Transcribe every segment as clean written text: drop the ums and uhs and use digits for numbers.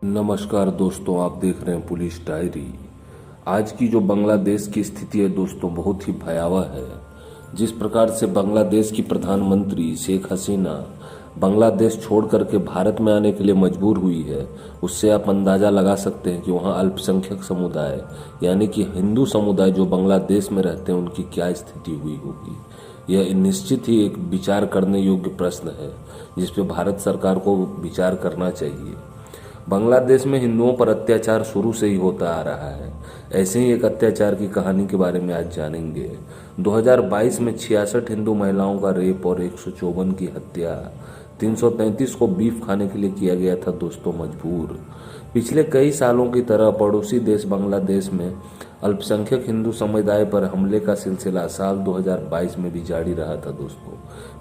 नमस्कार दोस्तों, आप देख रहे हैं पुलिस डायरी। आज की जो बांग्लादेश की स्थिति है दोस्तों, बहुत ही भयावह है। जिस प्रकार से बांग्लादेश की प्रधानमंत्री शेख हसीना बांग्लादेश छोड़ करके भारत में आने के लिए मजबूर हुई है, उससे आप अंदाज़ा लगा सकते हैं कि वहाँ अल्पसंख्यक समुदाय यानी कि हिंदू समुदाय जो बांग्लादेश में रहते हैं उनकी क्या स्थिति हुई होगी। यह निश्चित ही एक विचार करने योग्य प्रश्न है जिस पे भारत सरकार को विचार करना चाहिए। बांग्लादेश में हिंदुओं पर अत्याचार शुरू से ही होता आ रहा है। ऐसे ही एक अत्याचार की कहानी के बारे में आज जानेंगे। 2022 में 66 हिंदू महिलाओं का रेप और 154 की हत्या, 333 को बीफ खाने के लिए किया गया था दोस्तों मजबूर। पिछले कई सालों की तरह पड़ोसी देश बांग्लादेश में अल्पसंख्यक हिंदू समुदाय पर हमले का सिलसिला साल 2022 में भी जारी रहा था दोस्तों।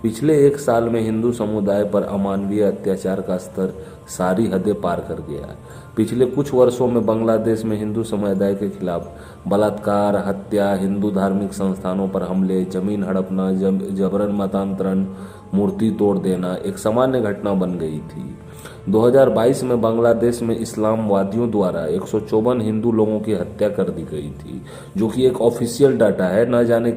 पिछले एक साल में हिंदू समुदाय पर अमानवीय अत्याचार का स्तर सारी हदें पार कर गया। पिछले कुछ वर्षों में बांग्लादेश में हिंदू समुदाय के खिलाफ बलात्कार, हत्या, हिंदू धार्मिक संस्थानों पर हमले, जमीन हड़पना, जबरन मतांतरण, मूर्ति तोड़ देना एक सामान्य घटना बन गई थी। 2022 में बांग्लादेश में इस्लामवादियों द्वारा 154 हिंदू लोगों की हत्या कर दी गई थी, जो कि एक ऑफिशियल डाटा है। न जाने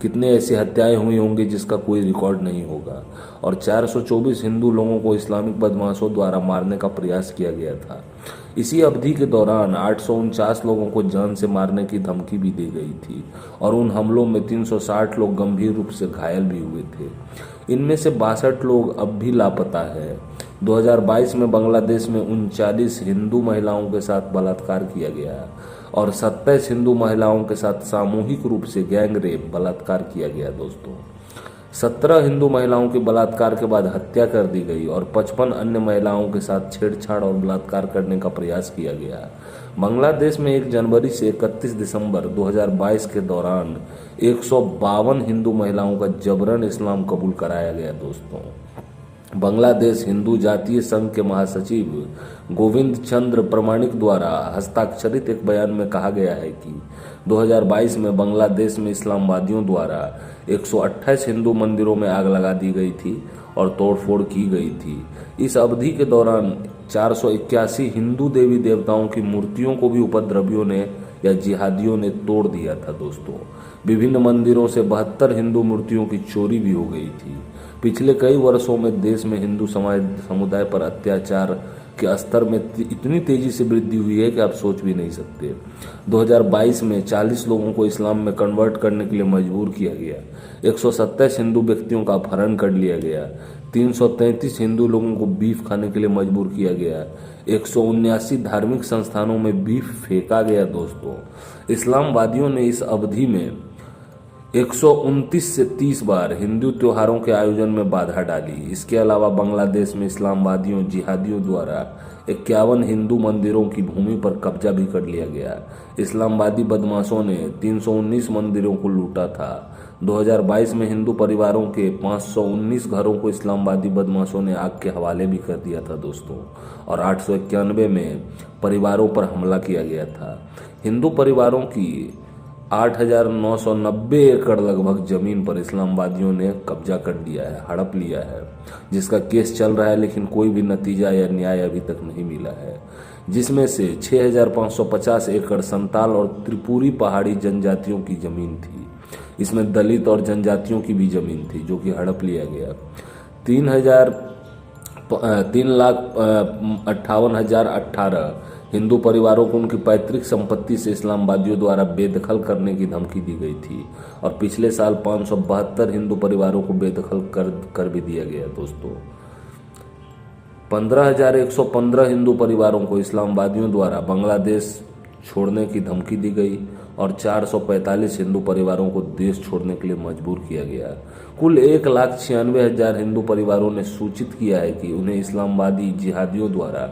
कितने ऐसी हत्याएं हुई होंगी जिसका कोई रिकॉर्ड नहीं होगा। और 424 हिंदू लोगों को इस्लामिक बदमाशों द्वारा मारने का प्रयास किया गया था। इसी अवधि के दौरान 849 लोगों को जान से मारने की धमकी भी दी गई थी और उन हमलों में 360 लोग गंभीर रूप से घायल भी हुए थे। इनमें से 62 लोग अब भी लापता है। 2022 में बांग्लादेश में 39 हिंदू महिलाओं के साथ बलात्कार किया गया और 27 हिंदू महिलाओं के साथ सामूहिक रूप से गैंग रेप बलात्कार किया गया दोस्तों। 17 हिंदू महिलाओं के बलात्कार के बाद हत्या कर दी गई और 55 अन्य महिलाओं के साथ छेड़छाड़ और बलात्कार करने का प्रयास किया गया। बांग्लादेश में 1 जनवरी से 31 दिसंबर 2022 के दौरान 152 हिंदू महिलाओं का जबरन इस्लाम कबूल कराया गया दोस्तों। बांग्लादेश हिंदू जातीय संघ के महासचिव गोविंद चंद्र प्रमाणिक द्वारा हस्ताक्षरित एक बयान में कहा गया है कि 2022 में बांग्लादेश में इस्लामवादियों द्वारा 128 हिंदू मंदिरों में आग लगा दी गई थी और तोड़फोड़ की गई थी। इस अवधि के दौरान 481 हिंदू देवी देवताओं की मूर्तियों को भी उपद्रवियों ने या जिहादियों ने तोड़ दिया था दोस्तों। विभिन्न मंदिरों से 72 हिंदू मूर्तियों की चोरी भी हो गई थी। पिछले कई वर्षों में देश में हिंदू समुदाय पर अत्याचार के स्तर में इतनी तेजी से वृद्धि हुई है कि आप सोच भी नहीं सकते। 2022 में 40 लोगों को इस्लाम में कन्वर्ट करने के लिए मजबूर किया गया। 127 हिंदू व्यक्तियों का अपहरण कर लिया गया। 333 हिंदू लोगों को बीफ खाने के लिए मजबूर किया गया। 179 धार्मिक संस्थानों में बीफ फेंका गया दोस्तों। इस्लामवादियों ने इस अवधि में 129 से 30 बार हिंदू त्योहारों के आयोजन में बाधा डाली। इसके अलावा बांग्लादेश में इस्लामवादियों जिहादियों द्वारा 51 हिंदू मंदिरों की भूमि पर कब्जा भी कर लिया गया। इस्लामवादी बदमाशों ने 319 मंदिरों को लूटा था। 2022 में हिंदू परिवारों के 519 घरों को इस्लामवादी बदमाशों ने आग के हवाले भी कर दिया था दोस्तों और 891 में परिवारों पर हमला किया गया था। हिंदू परिवारों की 8,990 एकड़ लगभग जमीन पर इस्लामवादियों ने कब्जा कर लिया है, हड़प लिया है, जिसका केस चल रहा है लेकिन कोई भी नतीजा या न्याय अभी तक नहीं मिला है। जिसमें से 6,550 एकड़ संताल और त्रिपुरी पहाड़ी जनजातियोों की जमीन थी। इसमें दलित और जनजातियों की भी जमीन थी जो कि हड़प लिया गया। 3,58,018 हिंदू परिवारों को उनकी पैतृक संपत्ति से इस्लामवादियों द्वारा बेदखल करने की धमकी दी गई थी और पिछले साल 572 हिंदू परिवारों को बेदखल कर भी दिया गया दोस्तों। 15,115 हिंदू परिवारों को इस्लामवादियों द्वारा बांग्लादेश छोड़ने की धमकी दी गई और 445 हिंदू परिवारों को देश छोड़ने के लिए मजबूर किया गया। कुल 1,96,000 हिंदू परिवारों ने सूचित किया है कि उन्हें इस्लामवादी जिहादियों द्वारा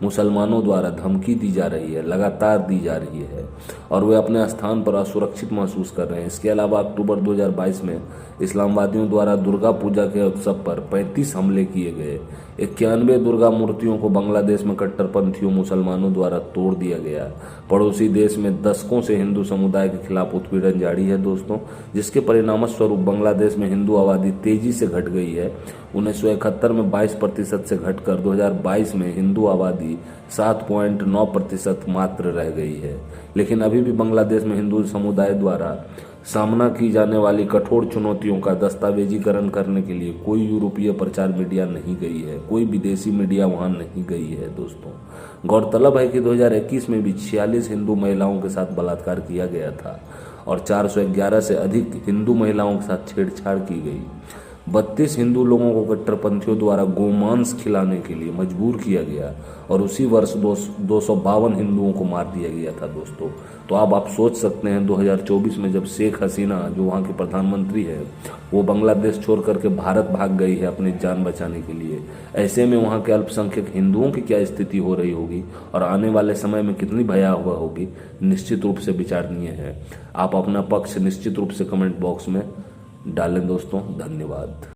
मुसलमानों द्वारा धमकी दी जा रही है, लगातार दी जा रही है और वे अपने स्थान पर असुरक्षित महसूस कर रहे हैं। इसके अलावा अक्टूबर 2022 में इस्लामवादियों द्वारा दुर्गा पूजा के उत्सव पर 35 हमले किए गए। 91 दुर्गा मूर्तियों को बांग्लादेश में कट्टरपंथियों मुसलमानों द्वारा तोड़ दिया गया। पड़ोसी देश में दशकों से हिंदू समुदाय के खिलाफ उत्पीड़न जारी है दोस्तों, जिसके परिणामस्वरूप बांग्लादेश में हिंदू आबादी तेजी से घट गई है। 1971 में 22% से घटकर 2022 में हिंदू आबादी 7.9% मात्र रह गई है। लेकिन अभी भी बांग्लादेश में हिंदू समुदाय द्वारा सामना की जाने वाली कठोर चुनौतियों का दस्तावेजीकरण करने के लिए कोई यूरोपीय प्रचार मीडिया नहीं गई है, कोई विदेशी मीडिया वहां नहीं गई है दोस्तों। गौरतलब है कि 2021 में भी 46 हिंदू महिलाओं के साथ बलात्कार किया गया था और 411 से अधिक हिंदू महिलाओं के साथ छेड़छाड़ की गई। 32 हिंदू लोगों को कट्टरपंथियों द्वारा गोमांस खिलाने के लिए मजबूर किया गया और उसी वर्ष 252 हिंदुओं को मार दिया गया था दोस्तों। तो अब आप सोच सकते हैं 2024 में जब शेख हसीना जो वहाँ की प्रधानमंत्री है वो बांग्लादेश छोड़ करके भारत भाग गई है अपनी जान बचाने के लिए, ऐसे में वहाँ के अल्पसंख्यक हिंदुओं की क्या स्थिति हो रही होगी और आने वाले समय में कितनी भयावह होगी, निश्चित रूप से विचारणीय है। आप अपना पक्ष निश्चित रूप से कमेंट बॉक्स में डालें दोस्तों। धन्यवाद।